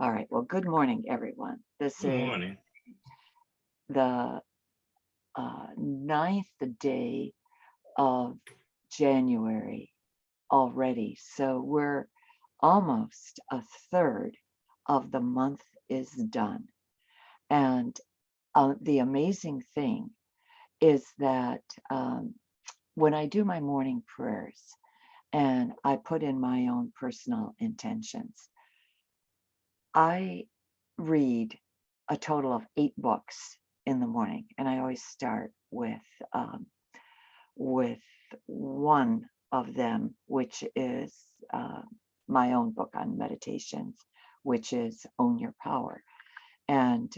All right. Well, good morning, everyone. This Good is morning. the ninth day of January already. So we're almost a third of the month is done. And the amazing thing is that when I do my morning prayers and I put in my own personal intentions, I read a total of 8 books in the morning, and I always start with one of them, which is my own book on meditations, which is Own Your Power. And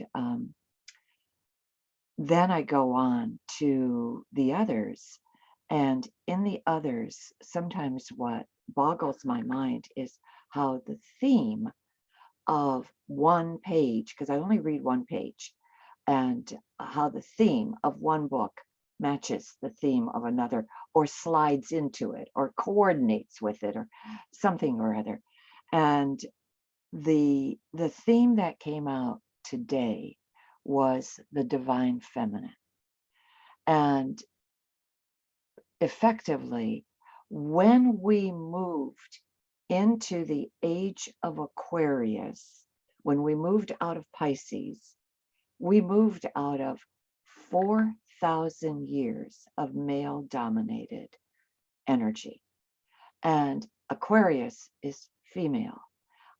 then I go on to the others. And in the others, sometimes what boggles my mind is how the theme of one page, because I only read one page, and how the theme of one book matches the theme of another, or slides into it, or coordinates with it, or something or other. And the theme that came out today was the divine feminine. And effectively, when we moved into the age of Aquarius, when we moved out of Pisces, we moved out of 4,000 years of male dominated energy. And Aquarius is female.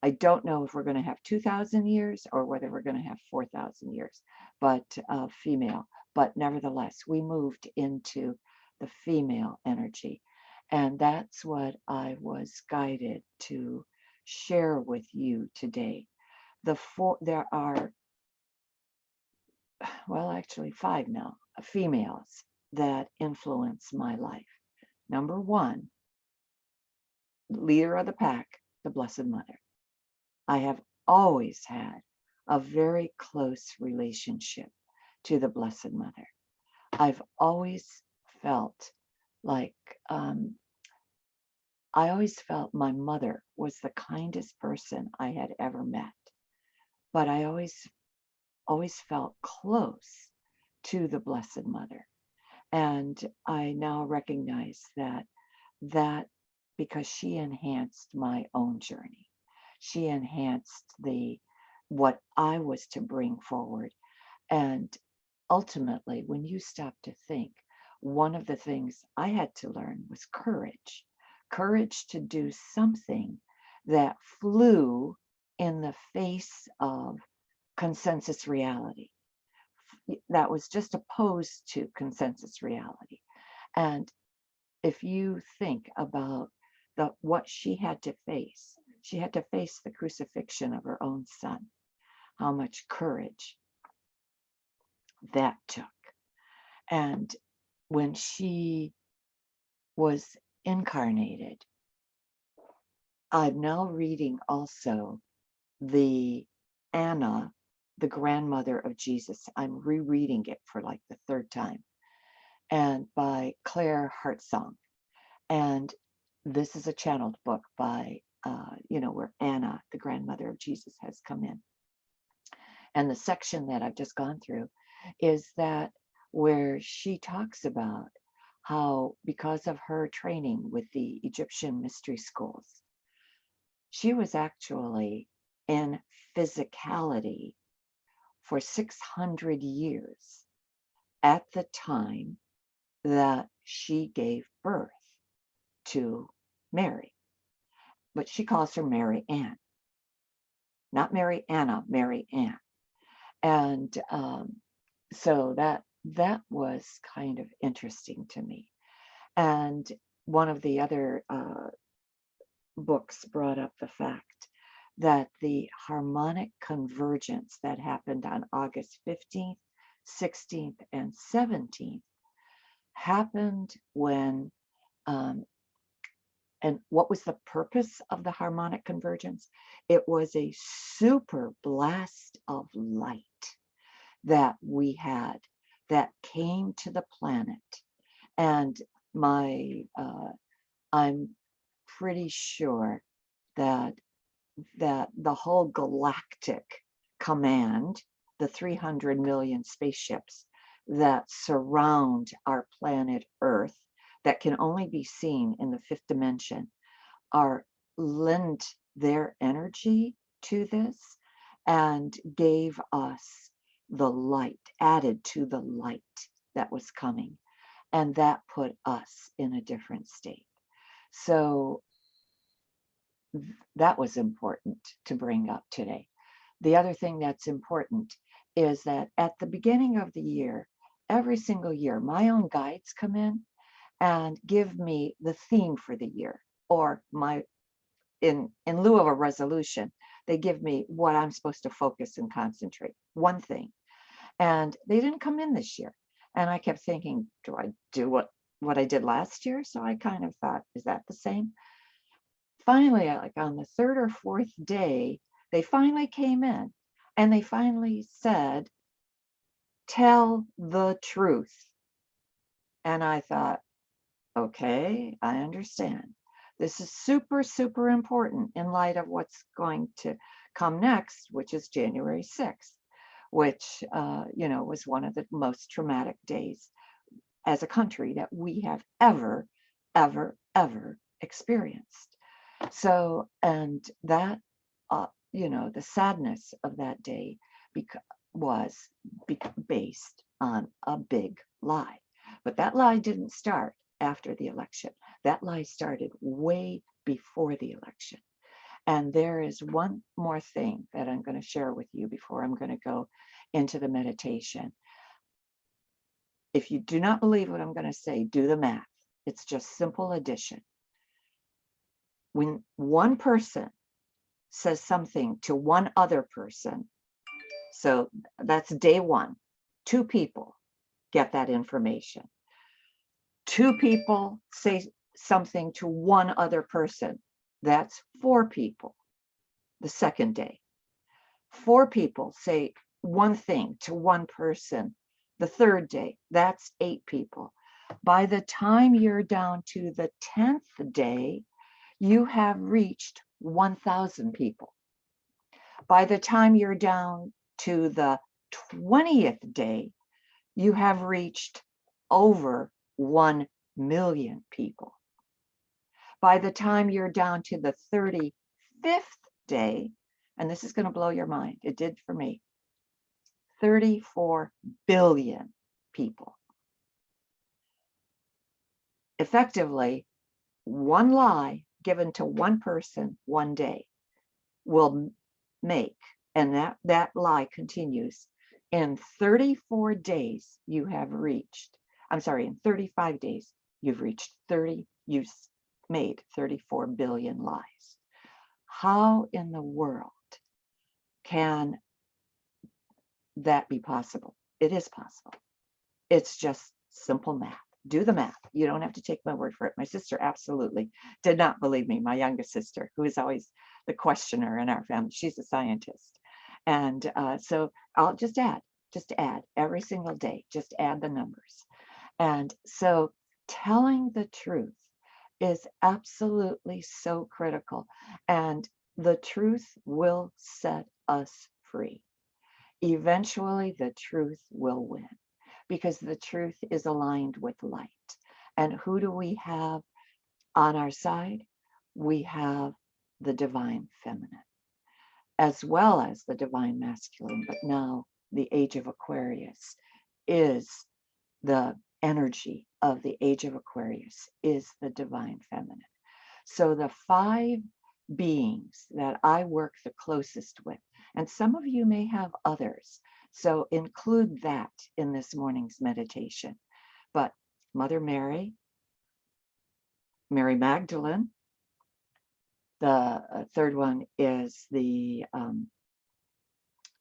I don't know if we're going to have 2,000 years or whether we're going to have 4,000 years, but female. But nevertheless, we moved into the female energy. And that's what I was guided to share with you today. There are, well, actually 5 now, females that influence my life. Number one, leader of the pack, the Blessed Mother. I have always had a very close relationship to the Blessed Mother. I've always felt like I always felt my mother was the kindest person I had ever met, but I always felt close to the Blessed Mother. And I now recognize that because she enhanced my own journey. She enhanced what I was to bring forward. And ultimately, when you stop to think, one of the things I had to learn was courage. Courage to do something that flew in the face of consensus reality, that was just opposed to consensus reality. And if you think about what she had to face the crucifixion of her own son, how much courage that took. And when she was incarnated, I'm now reading also the Anna, the grandmother of Jesus. I'm rereading it for like the third time, and by Claire Hartsong. And this is a channeled book by, where Anna, the grandmother of Jesus, has come in. And the section that I've just gone through is that where she talks about how, because of her training with the Egyptian mystery schools, she was actually in physicality for 600 years at the time that she gave birth to Mary. But she calls her Mary Ann, not Mary Anna, Mary Ann. And so that was kind of interesting to me. And one of the other books brought up the fact that the harmonic convergence that happened on August 15th, 16th, and 17th happened when, and what was the purpose of the harmonic convergence? It was a super blast of light that we had that came to the planet. And I'm pretty sure that that the whole galactic command, the 300 million spaceships that surround our planet Earth, that can only be seen in the fifth dimension, are lend their energy to this and gave us the light, added to the light that was coming. And that put us in a different state. So that was important to bring up today. The other thing that's important is that at the beginning of the year, every single year, my own guides come in and give me the theme for the year, or my in lieu of a resolution, they give me what I'm supposed to focus and concentrate, one thing. And they didn't come in this year. And I kept thinking, do I do what I did last year? So I kind of thought, is that the same? Finally, like on the third or fourth day, they finally came in and they finally said, tell the truth. And I thought, okay, I understand. This is super, super important in light of what's going to come next, which is January 6th, which, was one of the most traumatic days as a country that we have ever, ever, ever experienced. So, and that, the sadness of that day was based on a big lie. But that lie didn't start after the election. That lie started way before the election. And there is one more thing that I'm going to share with you before I'm going to go into the meditation. If you do not believe what I'm going to say, do the math. It's just simple addition. When one person says something to one other person, so that's day one, two people get that information. Two people say something to one other person, that's four people the second day. Four people say one thing to one person the third day, that's eight people. By the time you're down to the 10th day, you have reached 1,000 people. By the time you're down to the 20th day, you have reached over 1 million people. By the time you're down to the 35th day, and this is going to blow your mind, it did for me, 34 billion people. Effectively, one lie given to one person one day will make, and that lie continues, in 34 days you have reached, in 35 days you've made 34 billion lies. How in the world can that be possible? It is possible. It's just simple math. Do the math. You don't have to take my word for it. My sister absolutely did not believe me. My youngest sister, who is always the questioner in our family, she's a scientist. And so I'll just add every single day, just add the numbers. And so telling the truth is absolutely so critical. And the truth will set us free. Eventually, the truth will win, because the truth is aligned with light. And who do we have on our side? We have the divine feminine, as well as the divine masculine. But now the age of Aquarius is the energy of the age of Aquarius is the divine feminine. So the 5 beings that I work the closest with, and some of you may have others, so include that in this morning's meditation. But Mother Mary, Mary Magdalene, the third one is the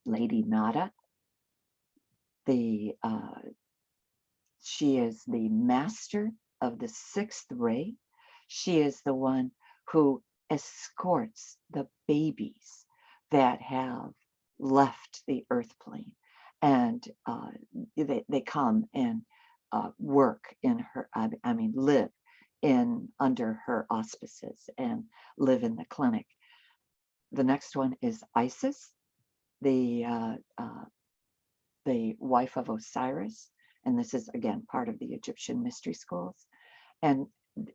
Lady Nada. She is the master of the 6th ray. She is the one who escorts the babies that have left the earth plane, and they come and work in her, live in under her auspices and live in the clinic. The next one is Isis, the wife of Osiris, and this is again part of the Egyptian mystery schools. And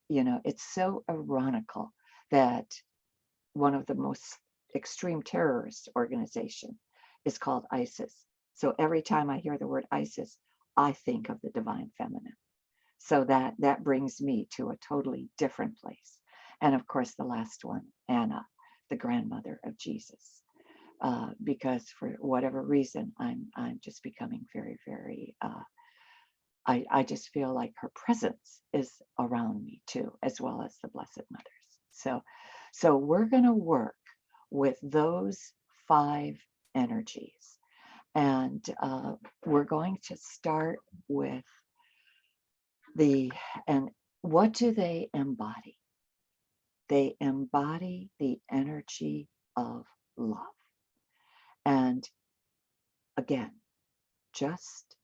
it's so ironical that one of the most extreme terrorist organization is called ISIS. So every time I hear the word ISIS, I think of the divine feminine. So that brings me to a totally different place. And of course, the last one, Anna, the grandmother of Jesus, because for whatever reason, I'm just becoming very, very. I just feel like her presence is around me too, as well as the Blessed Mothers. So we're going to work with those 5 energies, and we're going to start with and what do they embody? They embody the energy of love. And again, just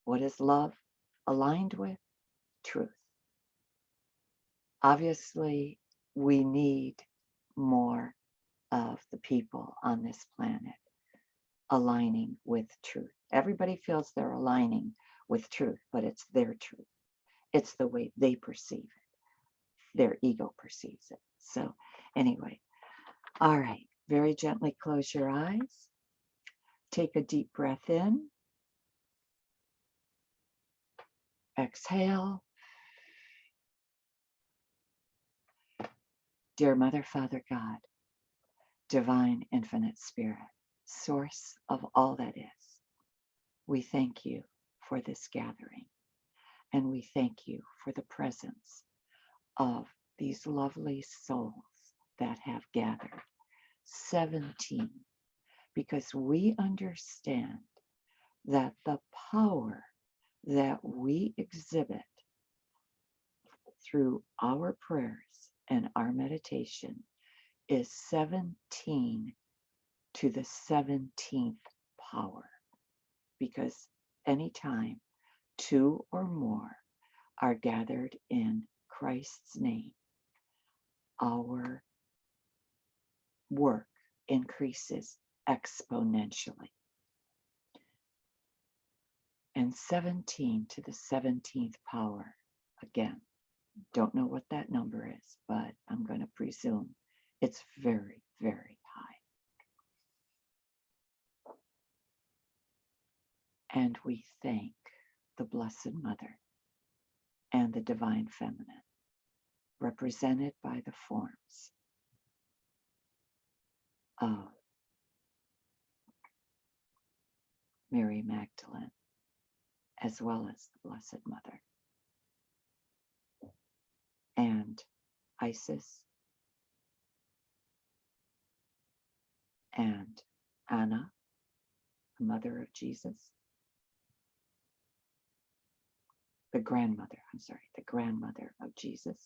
what is love aligned with? Truth. Obviously, we need more of the people on this planet aligning with truth. Everybody feels they're aligning with truth, but it's their truth. It's the way they perceive it. Their ego perceives it. So anyway, all right, very gently close your eyes. Take a deep breath in. Exhale. Dear Mother, Father, God, Divine Infinite Spirit, Source of all that is, we thank you for this gathering, and we thank you for the presence of these lovely souls that have gathered, 17, because we understand that the power that we exhibit through our prayers and our meditation is 17 to the 17th power, because anytime 2 or more are gathered in Christ's name, our work increases exponentially. And 17 to the 17th power, again, don't know what that number is, but I'm going to presume it's very, very high. And we thank the Blessed Mother and the Divine Feminine, represented by the forms of Mary Magdalene, as well as the Blessed Mother, and Isis, and Anna, the mother of Jesus, the grandmother of Jesus,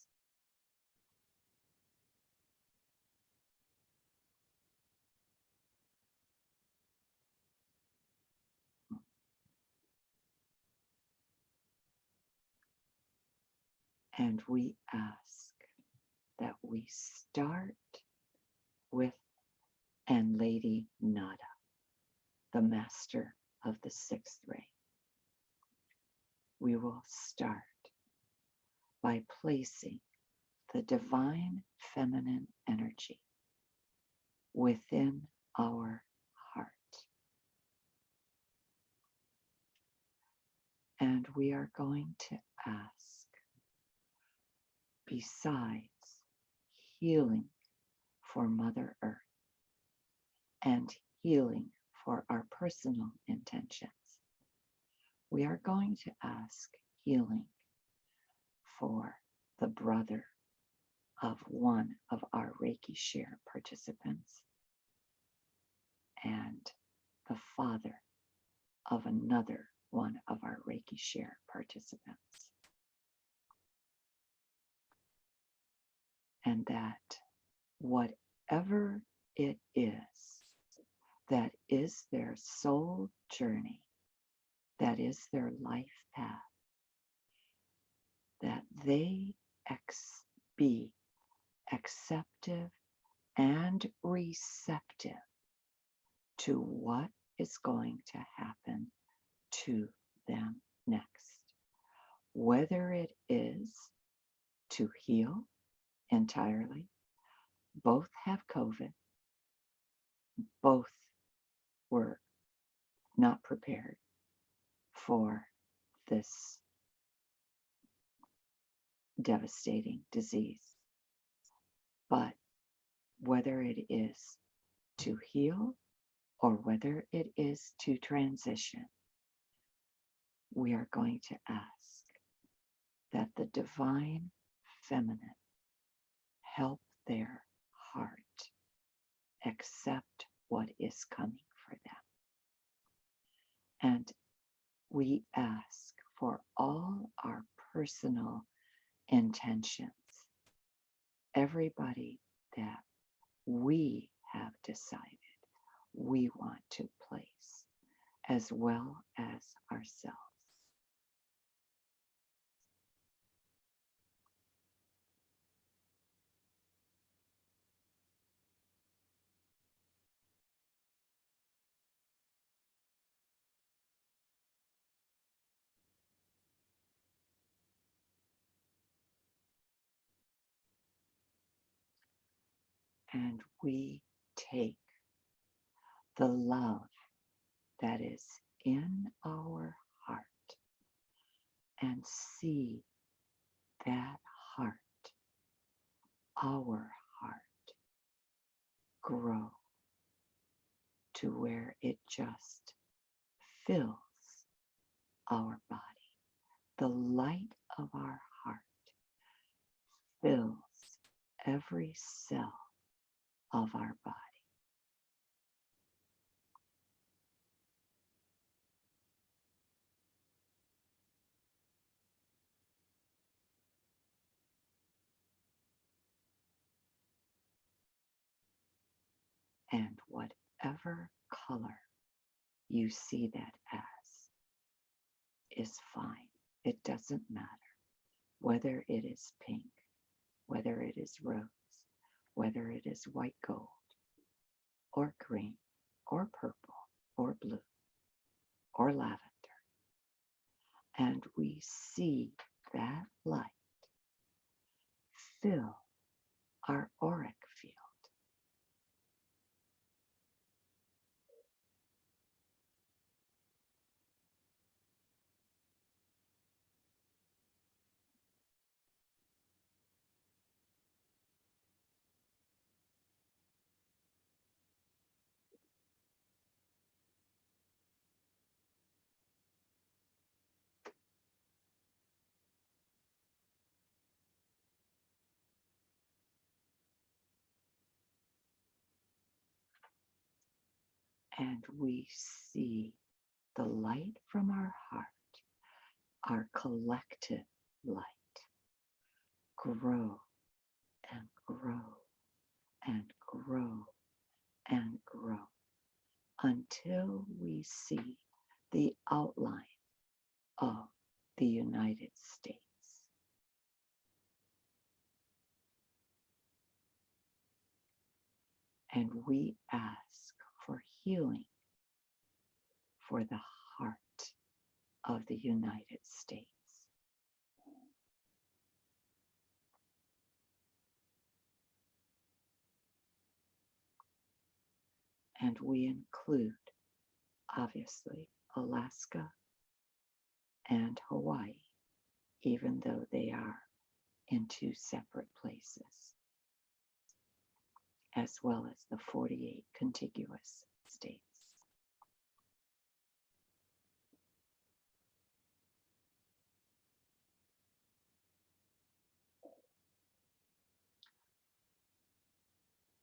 and we ask that we start with and Lady Nada, the master of the 6th ray. We will start by placing the divine feminine energy within our heart. And we are going to ask, besides healing for Mother Earth and healing for our personal intentions, we are going to ask healing for the brother of one of our Reiki share participants and the father of another one of our Reiki share participants. And that whatever it is that is their soul journey, that is their life path, that they be acceptive and receptive to what is going to happen to them next. Whether it is to heal entirely, both have COVID, both were not prepared for this devastating disease. But whether it is to heal or whether it is to transition, we are going to ask that the divine feminine help their heart accept what is coming for them. And we ask for all our personal intentions, everybody that we have decided we want to place, as well as ourselves. And we take the love that is in our heart and see that heart, our heart, grow to where it just fills our body. The light of our heart fills every cell of our body. And whatever color you see that as is fine. It doesn't matter whether it is pink, whether it is rose, whether it is white gold, or green, or purple, or blue, or lavender. And we see that light fill our auric field. And we see the light from our heart, our collective light, grow and grow and grow and grow until we see the outline of the United States. And we ask for healing for the heart of the United States. And we include, obviously, Alaska and Hawaii, even though they are in two separate places, as well as the 48 contiguous states.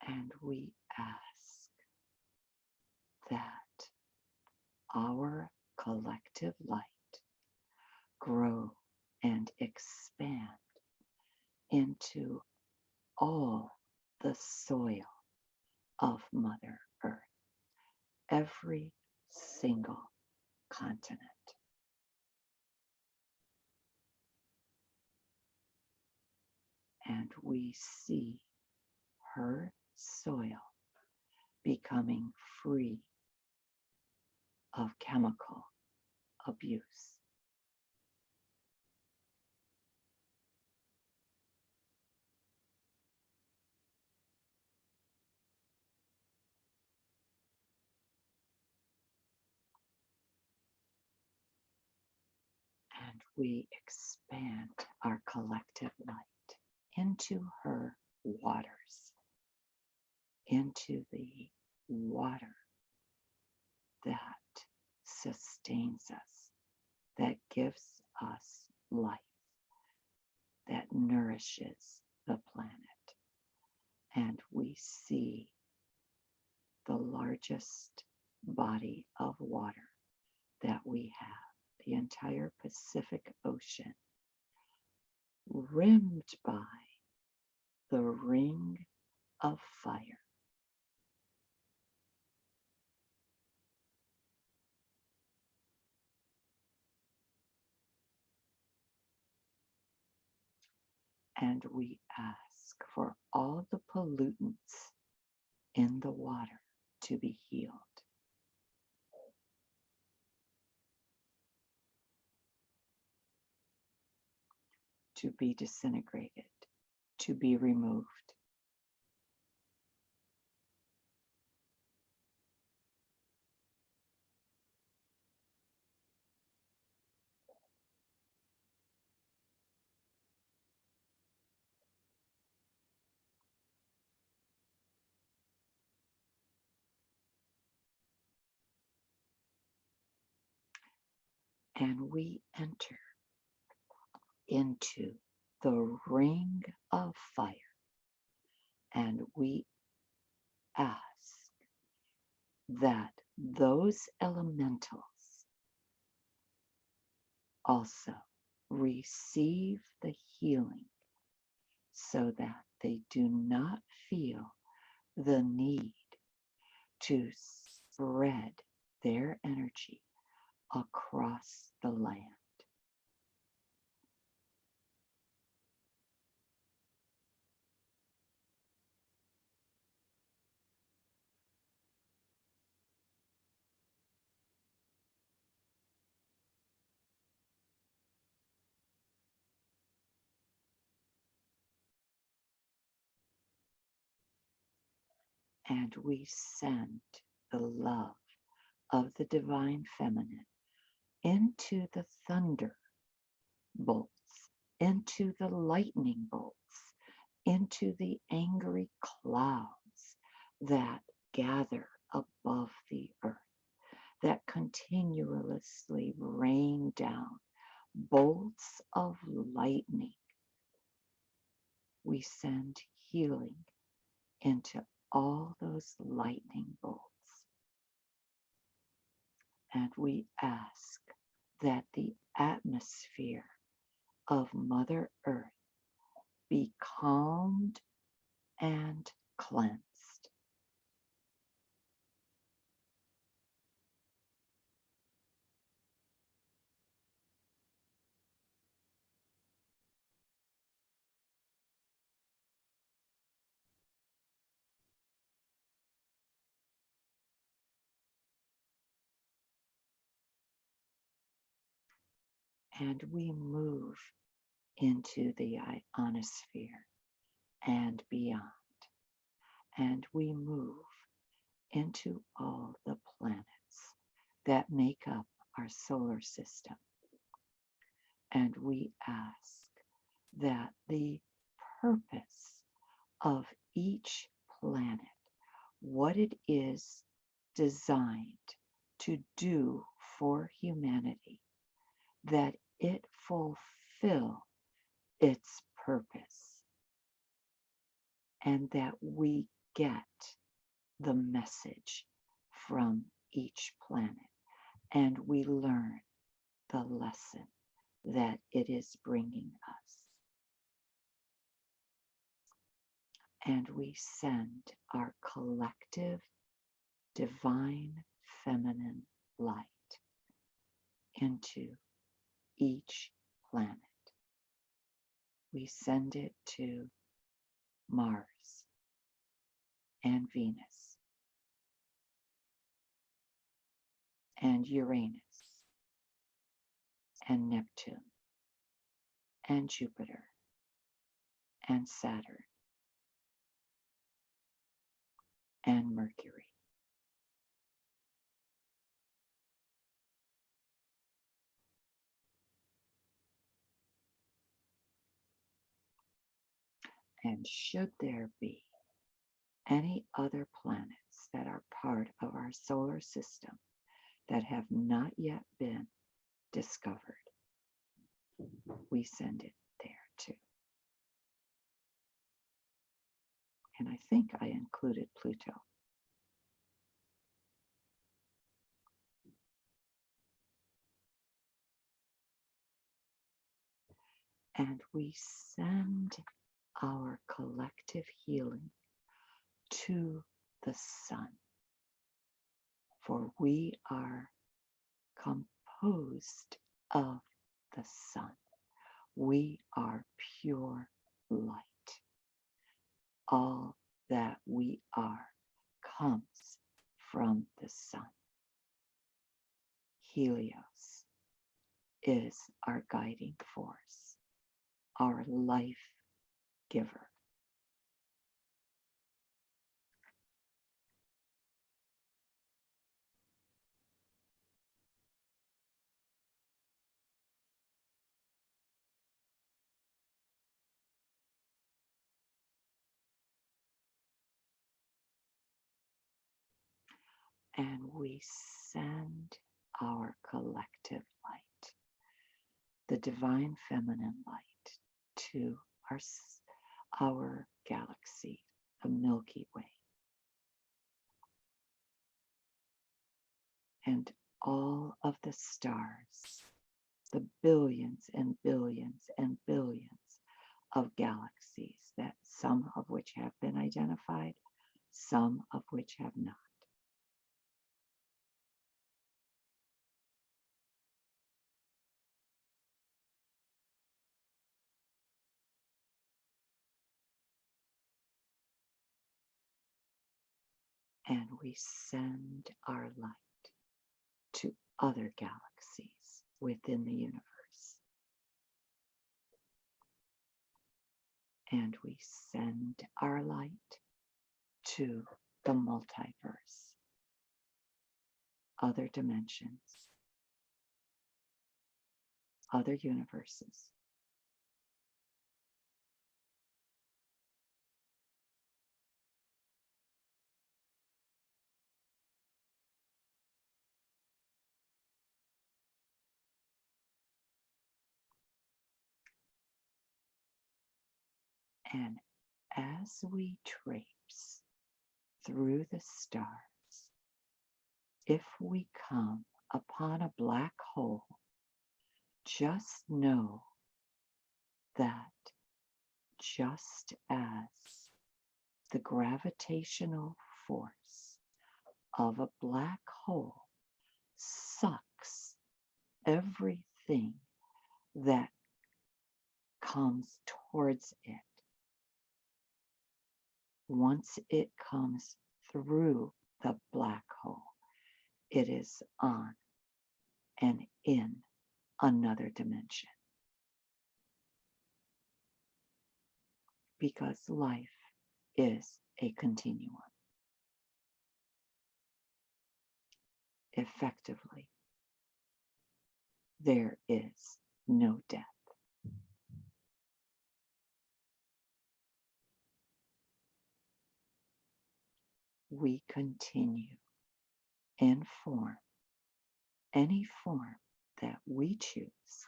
And we ask that our collective light grow and expand into all the soil of Mother Earth, every single continent. And we see her soil becoming free of chemical abuse. And we expand our collective light into her waters, into the water that sustains us, that gives us life, that nourishes the planet. And we see the largest body of water that we have, the entire Pacific Ocean, rimmed by the ring of fire. And we ask for all the pollutants in the water to be healed. To be disintegrated, to be removed. And we enter into the ring of fire, and we ask that those elementals also receive the healing so that they do not feel the need to spread their energy across the land. And we send the love of the divine feminine into the thunder bolts, into the lightning bolts, into the angry clouds that gather above the earth, that continuously rain down bolts of lightning. We send healing into all those lightning bolts. And we ask that the atmosphere of Mother Earth be calmed and cleansed. And we move into the ionosphere and beyond. And we move into all the planets that make up our solar system. And we ask that the purpose of each planet, what it is designed to do for humanity, that it fulfill its purpose, and that we get the message from each planet and we learn the lesson that it is bringing us. And we send our collective divine feminine light into each planet. We send it to Mars, and Venus and Uranus and Neptune and Jupiter and Saturn and Mercury. And should there be any other planets that are part of our solar system that have not yet been discovered, we send it there too. And I think I included Pluto. And we send our collective healing to the sun, for we are composed of the sun. We are pure light. All that we are comes from the sun. Helios is our guiding force, our life giver. And we send our collective light, the divine feminine light, to our galaxy, the Milky Way. And all of the stars, the billions and billions and billions of galaxies, that some of which have been identified, some of which have not. And we send our light to other galaxies within the universe. And we send our light to the multiverse, other dimensions, other universes. And as we traipse through the stars, if we come upon a black hole, just know that just as the gravitational force of a black hole sucks everything that comes towards it, once it comes through the black hole, it is on and in another dimension. Because life is a continuum. Effectively, there is no death. We continue in form, any form that we choose,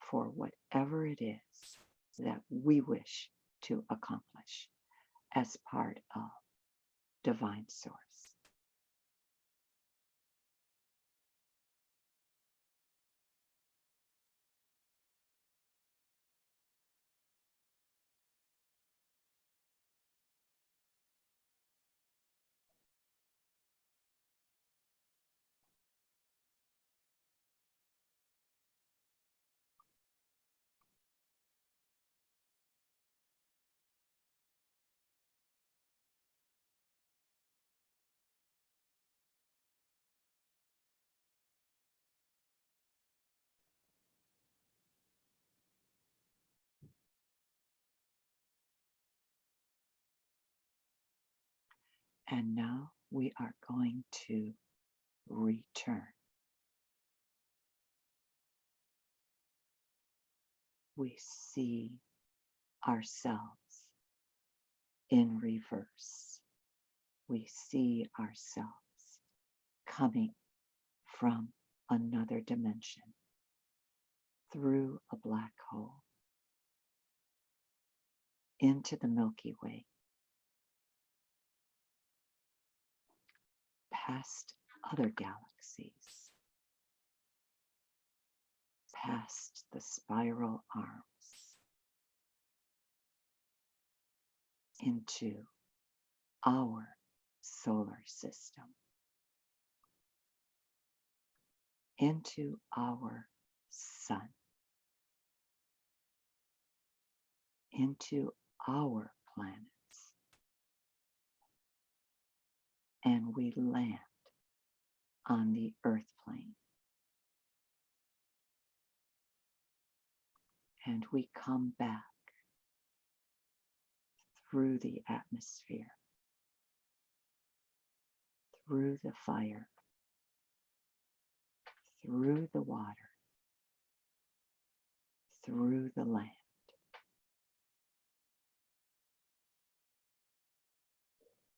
for whatever it is that we wish to accomplish as part of Divine Source. And now we are going to return. We see ourselves in reverse. We see ourselves coming from another dimension through a black hole into the Milky Way, past other galaxies, past the spiral arms, into our solar system, into our sun, into our planets, and we land on the earth plane. And we come back through the atmosphere, through the fire, through the water, through the land.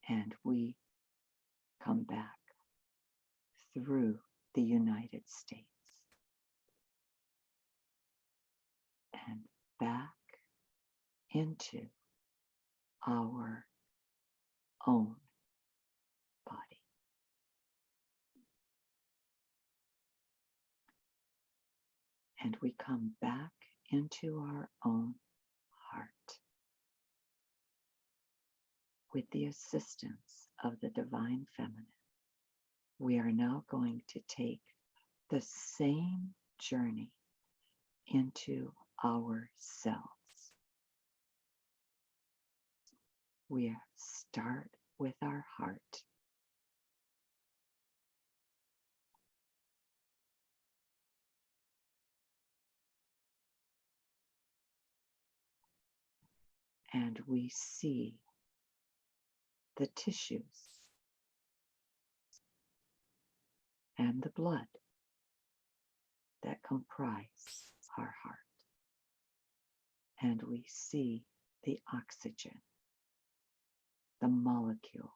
And we come back through the United States and back into our own body. And we come back into our own heart with the assistance of the Divine Feminine. We are now going to take the same journey into ourselves. We start with our heart. And we see the tissues and the blood that comprise our heart. And we see the oxygen, the molecules,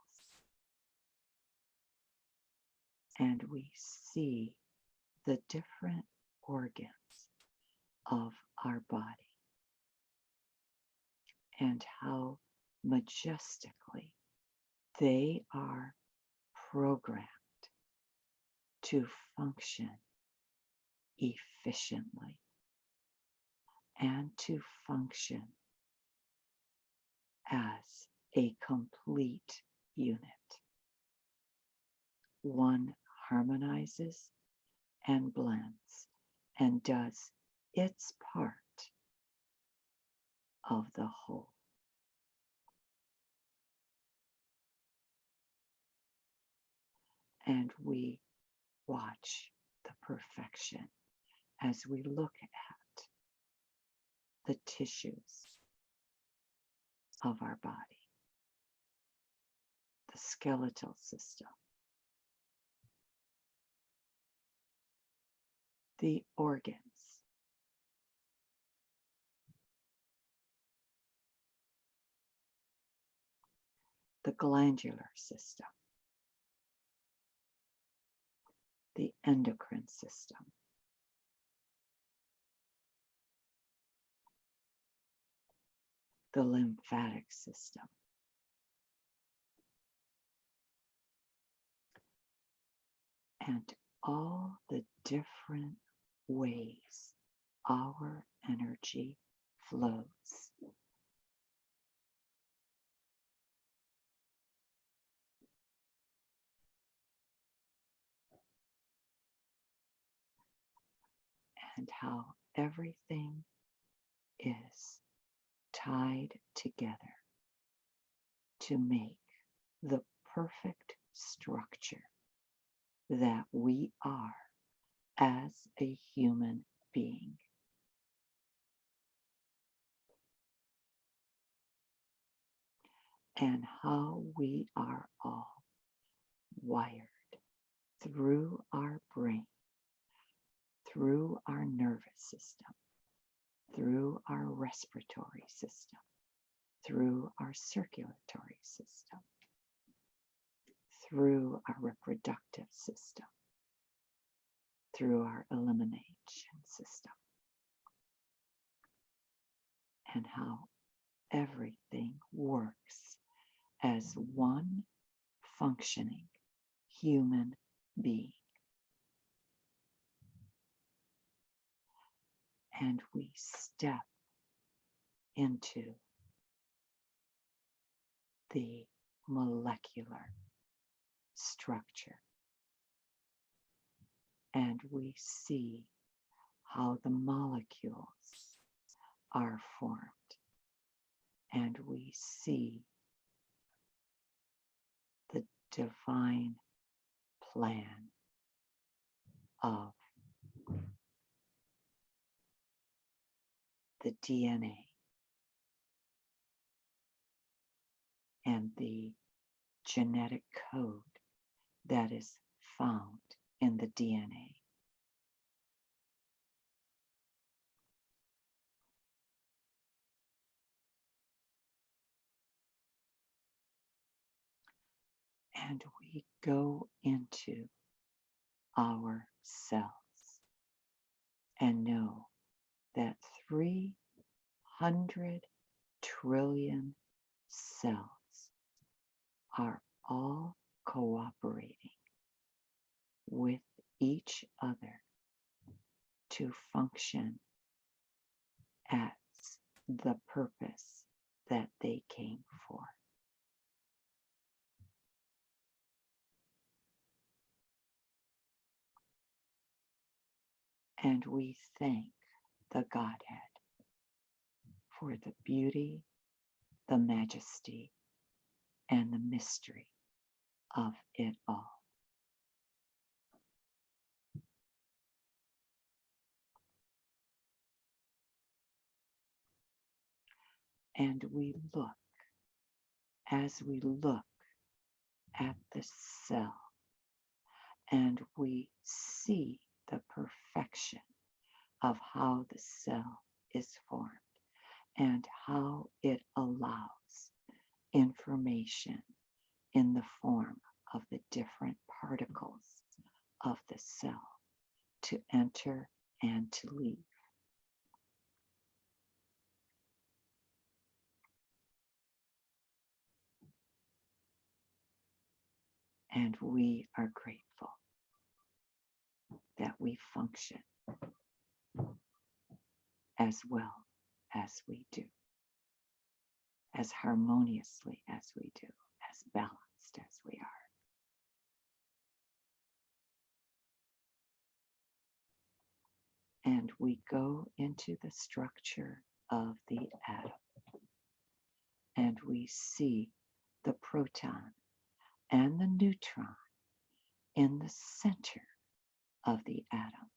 and we see the different organs of our body and how majestically they are programmed to function efficiently and to function as a complete unit. One harmonizes and blends and does its part of the whole. And we watch the perfection as we look at the tissues of our body, the skeletal system, the organs, the glandular system, the endocrine system, the lymphatic system, and all the different ways our energy flows. And how everything is tied together to make the perfect structure that we are as a human being. and how we are all wired through our brain, through our nervous system, through our respiratory system, through our circulatory system, through our reproductive system, through our elimination system, and how everything works as one functioning human being. And we step into the molecular structure, and we see how the molecules are formed, and we see the divine plan of the DNA and the genetic code that is found in the DNA. And we go into our cells and know that 300 trillion cells are all cooperating with each other to function as the purpose that they came for. And we thank the Godhead for the beauty, the majesty, and the mystery of it all. And we look, as we look at the cell, and we see the perfection of how the cell is formed and how it allows information in the form of the different particles of the cell to enter and to leave. And we are grateful that we function as well as we do, as harmoniously as we do, as balanced as we are. And we go into the structure of the atom, and we see the proton and the neutron in the center of the atom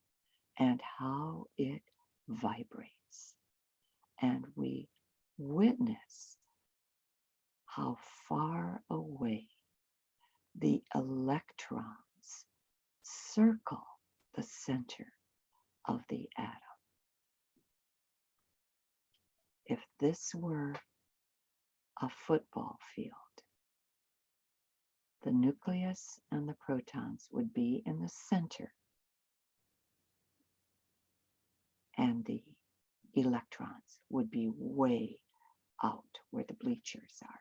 and how it vibrates. And we witness how far away the electrons circle the center of the atom. If this were a football field, the nucleus and the protons would be in the center, and the electrons would be way out where the bleachers are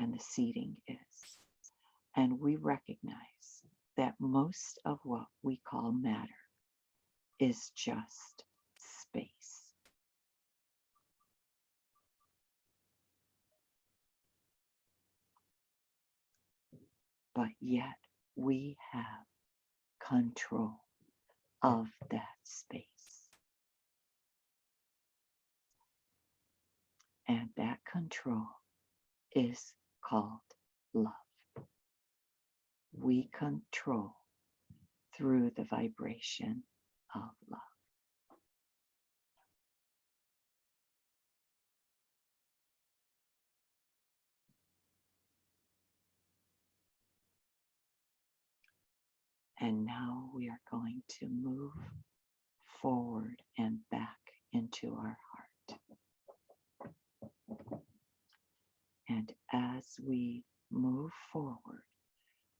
and the seating is. And we recognize that most of what we call matter is just space. But yet we have control of that space. And that control is called love. We control through the vibration of love. And now we are going to move forward and back into our heart. And as we move forward,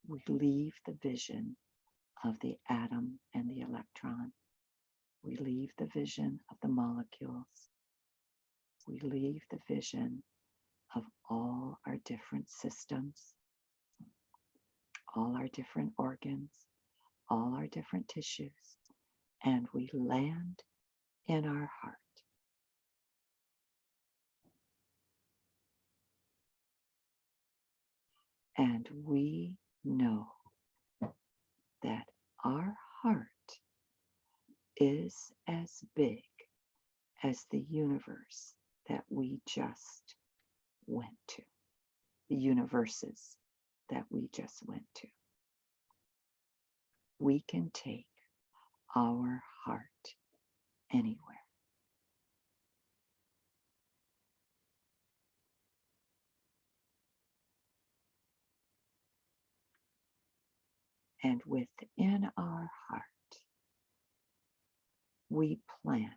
we leave the vision of the atom and the electron. We leave the vision of the molecules. We leave the vision of all our different systems, all our different organs, all our different tissues, and we land in our heart. And we know that our heart is as big as the universe that we just went to, the universes that we just went to. We can take our heart anywhere. And within our heart, we plant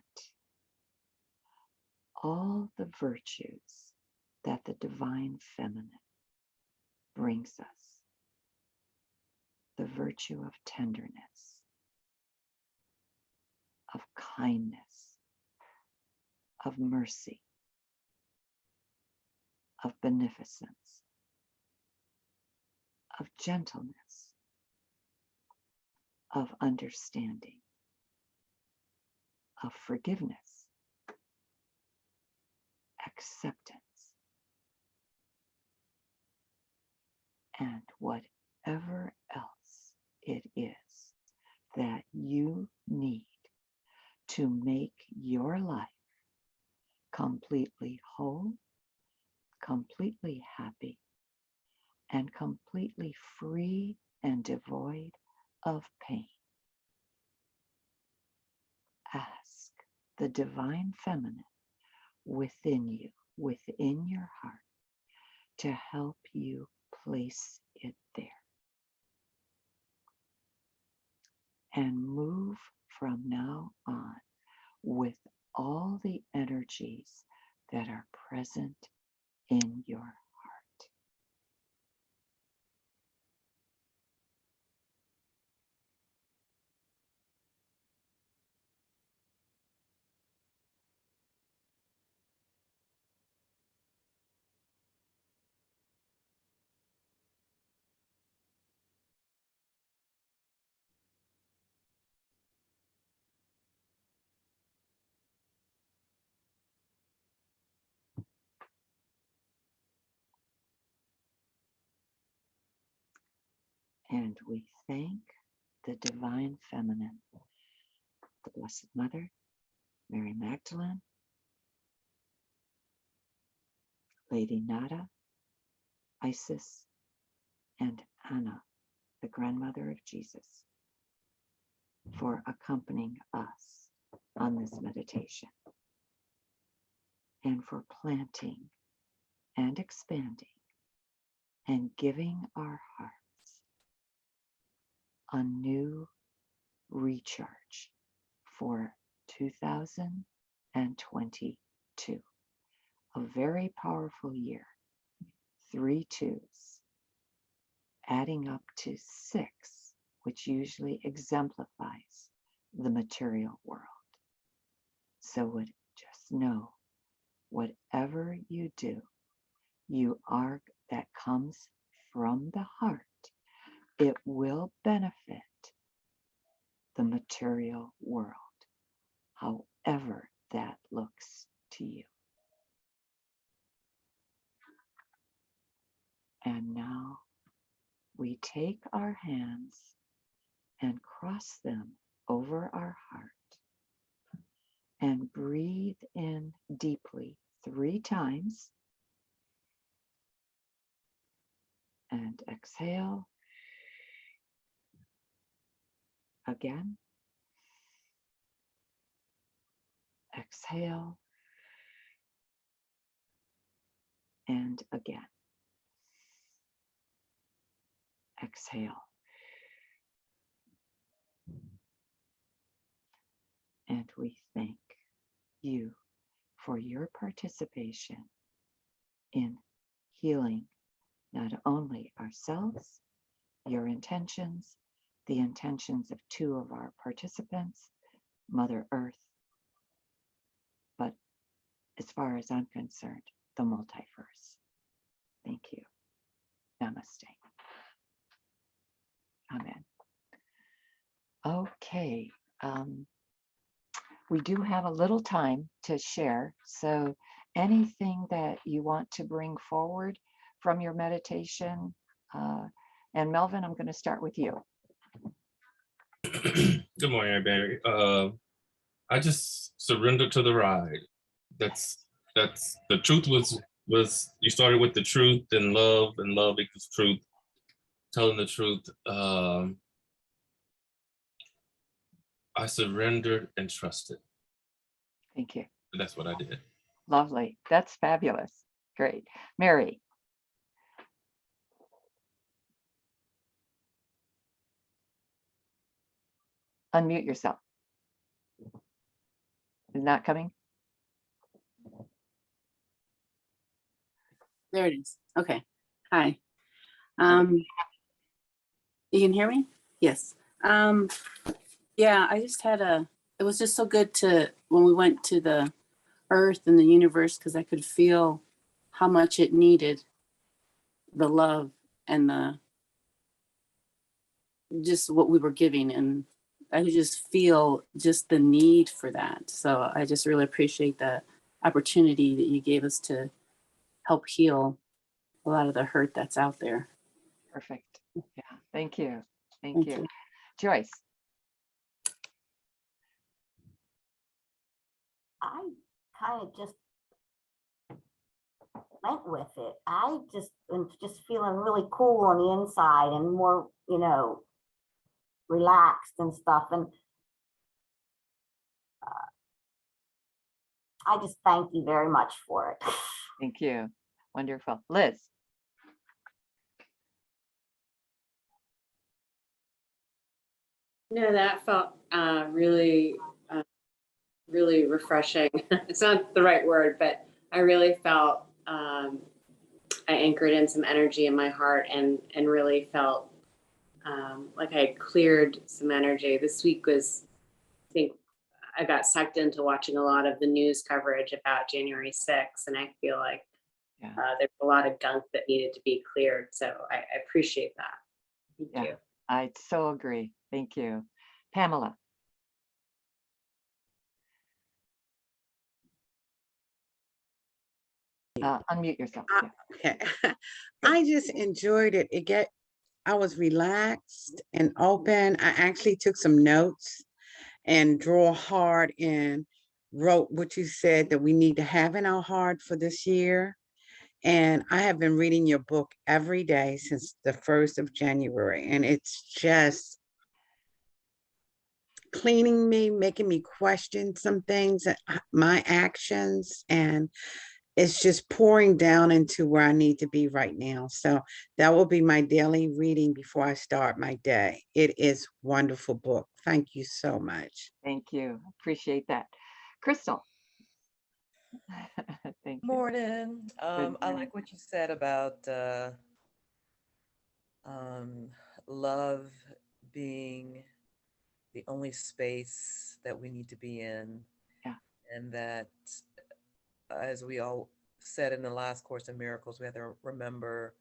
all the virtues that the divine feminine brings us. The virtue of tenderness, of kindness, of mercy, of beneficence, of gentleness, of understanding, of forgiveness, acceptance, and whatever else it is that you need to make your life completely whole, completely happy, and completely free and devoid of pain. Ask the divine feminine within you, within your heart, to help you place it there. And move from now on with all the energies that are present in your heart. And we thank the divine feminine, the Blessed Mother, Mary Magdalene, Lady Nada, Isis, and Anna, the grandmother of Jesus, for accompanying us on this meditation and for planting and expanding and giving our hearts a new recharge for 2022, a very powerful year. 3 2s, adding up to 6, which usually exemplifies the material world. So would just know, whatever you do, that comes from the heart, it will benefit the material world, however that looks to you. And now we take our hands and cross them over our heart and breathe in deeply 3 times and exhale again. Exhale and again. Exhale And we thank you for your participation in healing not only ourselves, your intentions, the intentions of 2 of our participants, Mother Earth, but as far as I'm concerned, the multiverse. Thank you. Namaste. Amen. Okay. We do have a little time to share. So anything that you want to bring forward from your meditation? And Melvin, I'm going to start with you. Good morning, everybody. I just surrendered to the ride. That's the truth was you started with the truth and love equals truth, telling the truth. I surrendered and trusted. Thank you. And that's what I did. Lovely. That's fabulous. Great. Mary. Unmute yourself. Is not coming? There it is. Okay. Hi. You can hear me? Yes. Yeah, I just had it was just so good when we went to the earth and the universe, because I could feel how much it needed the love and just what we were giving. And I could just feel just the need for that. So I just really appreciate the opportunity that you gave us to help heal a lot of the hurt that's out there. Perfect. Yeah. Thank you. Thank you. Joyce. I kind of just went with it. I just am just feeling really cool on the inside and more, relaxed and stuff. And I just thank you very much for it. Thank you. Wonderful. Liz. No, that felt really refreshing. It's not the right word, but I really felt I anchored in some energy in my heart and really felt like I cleared some energy. This week was, I think I got sucked into watching a lot of the news coverage about January 6th, and I feel like there's a lot of gunk that needed to be cleared. So I appreciate that. Thank you. I so agree. Thank you. Pamela. Unmute yourself. Okay. I just enjoyed it. I was relaxed and open. I actually took some notes and draw hard and wrote what you said that we need to have in our heart for this year. And I have been reading your book every day since the 1st of January. And it's just cleaning me, making me question some things, my actions, and it's just pouring down into where I need to be right now. So that will be my daily reading before I start my day. It is a wonderful book. Thank you so much. Thank you. Appreciate that. Crystal. Thank you. Morning. I like what you said about love being the only space that we need to be in. Yeah. And that, as we all said in the last Course in Miracles, we have to remember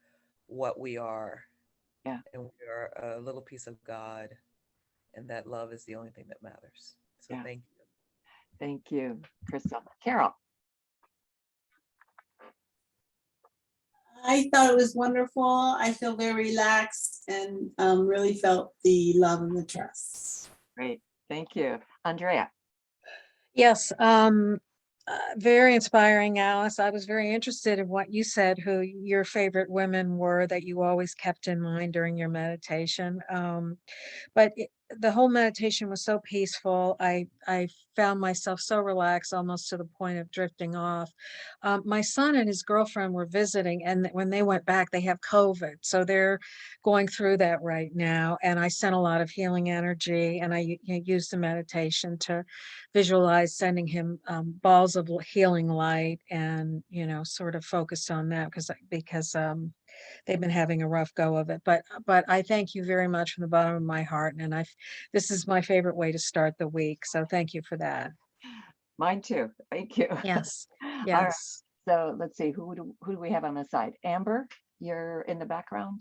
what we are. Yeah. And we are a little piece of God, and that love is the only thing that matters. So thank you. Thank you, Crystal. Carol. I thought it was wonderful. I feel very relaxed and really felt the love and the trust. Great. Thank you. Andrea. Yes. Very inspiring, Alice. I was very interested in what you said, who your favorite women were that you always kept in mind during your meditation. But the whole meditation was so peaceful. I found myself so relaxed, almost to the point of drifting off. My son and his girlfriend were visiting, and when they went back, they have COVID, so they're going through that right now. And I sent a lot of healing energy, and I used the meditation to visualize sending him balls of healing light, and sort of focused on that because they've been having a rough go of it. But I thank you very much from the bottom of my heart, and this is my favorite way to start the week. So thank you for that. Mine too. Thank you. Yes. All right. Yes. So let's see, who do we have on the side? Amber, you're in the background.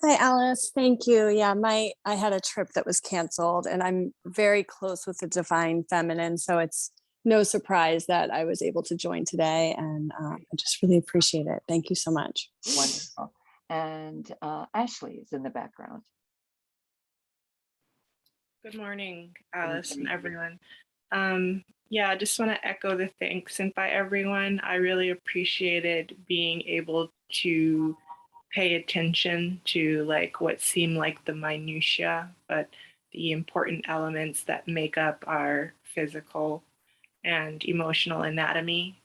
Hi, Alice. Thank you. Yeah, I had a trip that was canceled, and I'm very close with the Divine Feminine, so it's no surprise that I was able to join today, and I just really appreciate it. Thank you so much. Wonderful. And Ashley is in the background. Good morning, Alice and everyone. Yeah, I just want to echo the thanks, and by everyone, I really appreciated being able to pay attention to like what seemed like the minutia, but the important elements that make up our physical and emotional anatomy,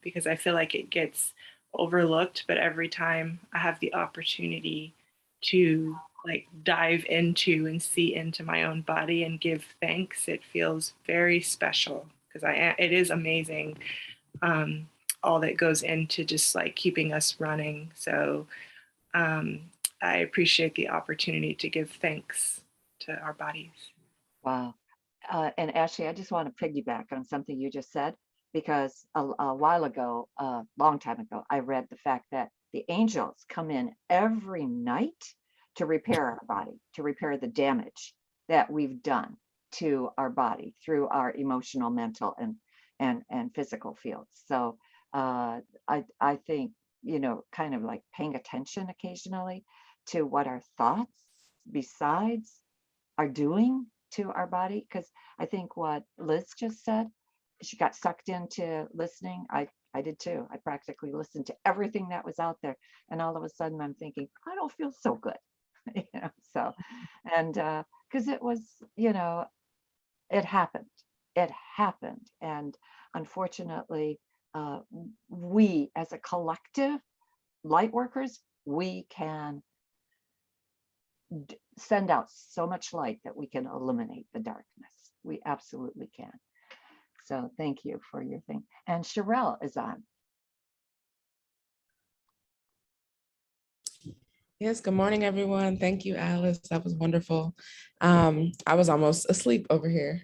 because I feel like it gets overlooked, but every time I have the opportunity to like dive into and see into my own body and give thanks, it feels very special because it is amazing, all that goes into just like keeping us running. So I appreciate the opportunity to give thanks to our bodies. Wow. And Ashley, I just want to piggyback on something you just said, because a while ago, a long time ago, I read the fact that the angels come in every night to repair our body, to repair the damage that we've done to our body through our emotional, mental, and physical fields. So I think, kind of like paying attention occasionally to what our thoughts besides are doing to our body, because I think what Liz just said, she got sucked into listening. I did too. I practically listened to everything that was out there, and all of a sudden I'm thinking, I don't feel so good. So, and because it was, it happened. It happened. And unfortunately, we as a collective, light workers, we can send out so much light that we can eliminate the darkness. We absolutely can. So thank you for your thing. And Sherelle is on. Yes, good morning, everyone. Thank you, Alice. That was wonderful. I was almost asleep over here.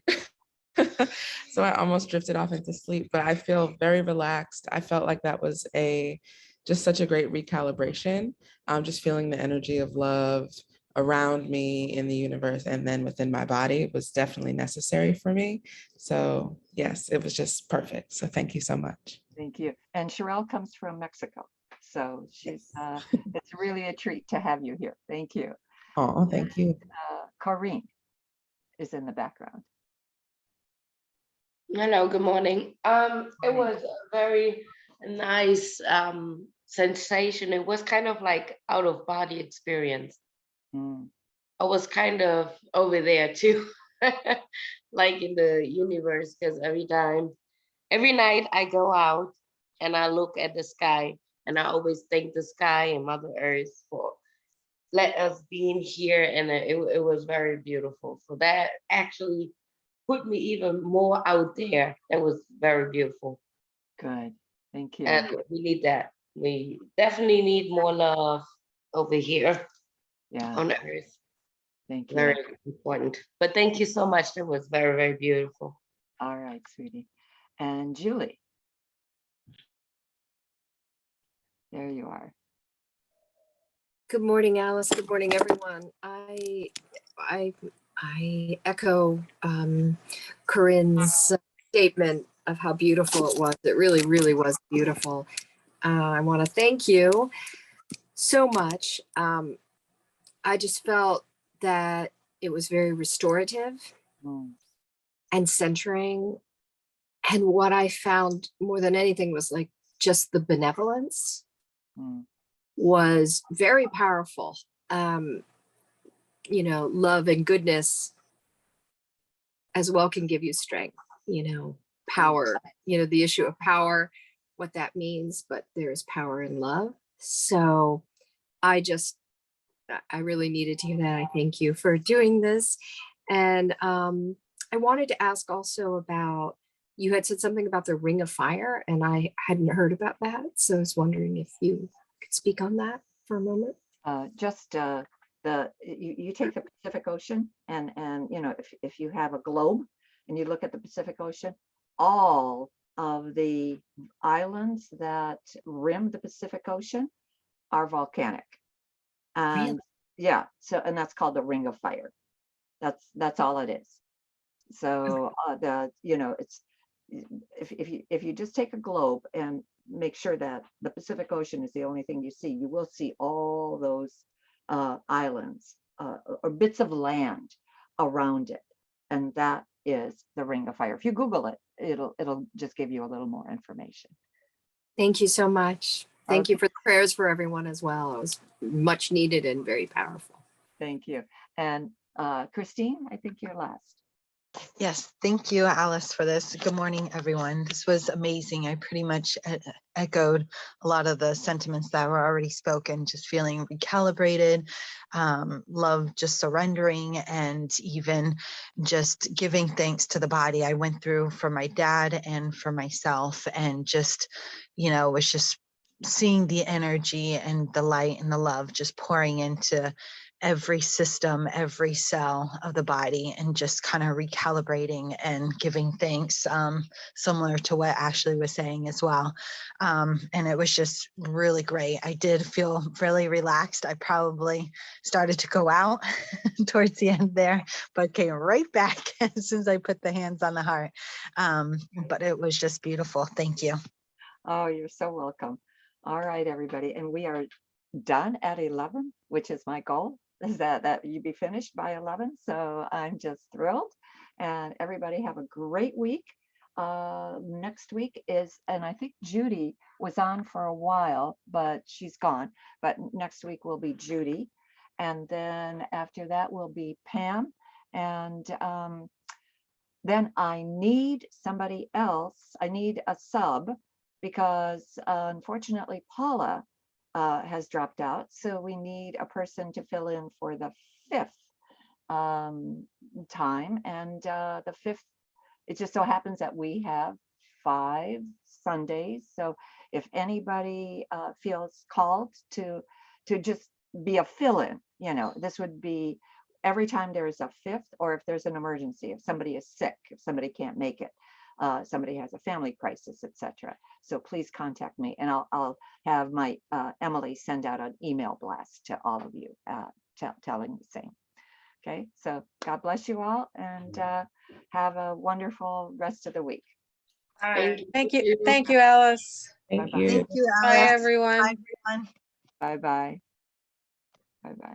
So I almost drifted off into sleep, but I feel very relaxed. I felt like that was just such a great recalibration. Just feeling the energy of love around me in the universe and then within my body was definitely necessary for me. So yes, it was just perfect. So thank you so much. Thank you. And Sherelle comes from Mexico. So she's, it's really a treat to have you here. Thank you. Oh, thank you. Corrine is in the background. Hello, good morning. It was a very nice sensation. It was kind of like out of body experience. I was kind of over there too, like in the universe, because every night I go out and I look at the sky, and I always thank the sky and Mother Earth for let us being here, and it was very beautiful. So that actually put me even more out there. That was very beautiful. Good. Thank you. And we need that. We definitely need more love over here on Earth. Thank you. Very important. But thank you so much. That was very, very beautiful. All right, sweetie. And Julie. There you are. Good morning, Alice. Good morning, everyone. I echo Corinne's statement of how beautiful it was. It really, really was beautiful. I want to thank you so much. I just felt that it was very restorative and centering. And what I found more than anything was like just the benevolence was very powerful. you know, love and goodness as well can give you strength, you know, power, you know, the issue of power, what that means, but there's power in love. So I really needed to hear that. I thank you for doing this. And I wanted to ask also about, you had said something about the Ring of Fire, and I hadn't heard about that. So I was wondering if you could speak on that for a moment. You take the Pacific Ocean, and you know, if you have a globe and you look at the Pacific Ocean, all of the islands that rim the Pacific Ocean are volcanic. And Really? yeah, so, and that's called the Ring of Fire. That's all it is. So you know, it's, if you just take a globe and make sure that the Pacific Ocean is the only thing you see, you will see all those islands or bits of land around it, and that is the Ring of Fire. If you Google it, it'll just give you a little more information. Thank you so much. Thank Okay. you for the prayers for everyone as well. It was much needed and very powerful. Thank you. And Christine, I think you're last. Yes, thank you, Alice, for this. Good morning, everyone. This was amazing. I pretty much echoed a lot of the sentiments that were already spoken, just feeling recalibrated, love, just surrendering, and even just giving thanks to the body. I went through for my dad and for myself, and just, you know, was just seeing the energy and the light and the love just pouring into every system, every cell of the body, and just kind of recalibrating and giving thanks, similar to what Ashley was saying as well. And it was just really great. I did feel really relaxed. I probably started to go out towards the end there, but came right back as soon as I put the hands on the heart. But it was just beautiful. Thank you. Oh, you're so welcome. All right, everybody. And we are done at 11, which is my goal, is that you be finished by 11. So I'm just thrilled, and everybody have a great week. Next week is, and I think Judy was on for a while, but she's gone. But next week will be Judy. And then after that will be Pam. And then I need somebody else. I need a sub, because unfortunately Paula has dropped out. So we need a person to fill in for the 5th time. And the 5th, it just so happens that we have 5 Sundays. So if anybody feels called to just be a fill-in, you know, this would be every time there is a 5th, or if there's an emergency, if somebody is sick, if somebody can't make it, somebody has a family crisis, etc. So please contact me, and I'll have my Emily send out an email blast to all of you telling the same. Okay, so God bless you all, and have a wonderful rest of the week. Thank you, Alice. Thank Bye-bye. you. Thank you, Bye, Alice. everyone. Bye, everyone. Bye-bye. Bye-bye.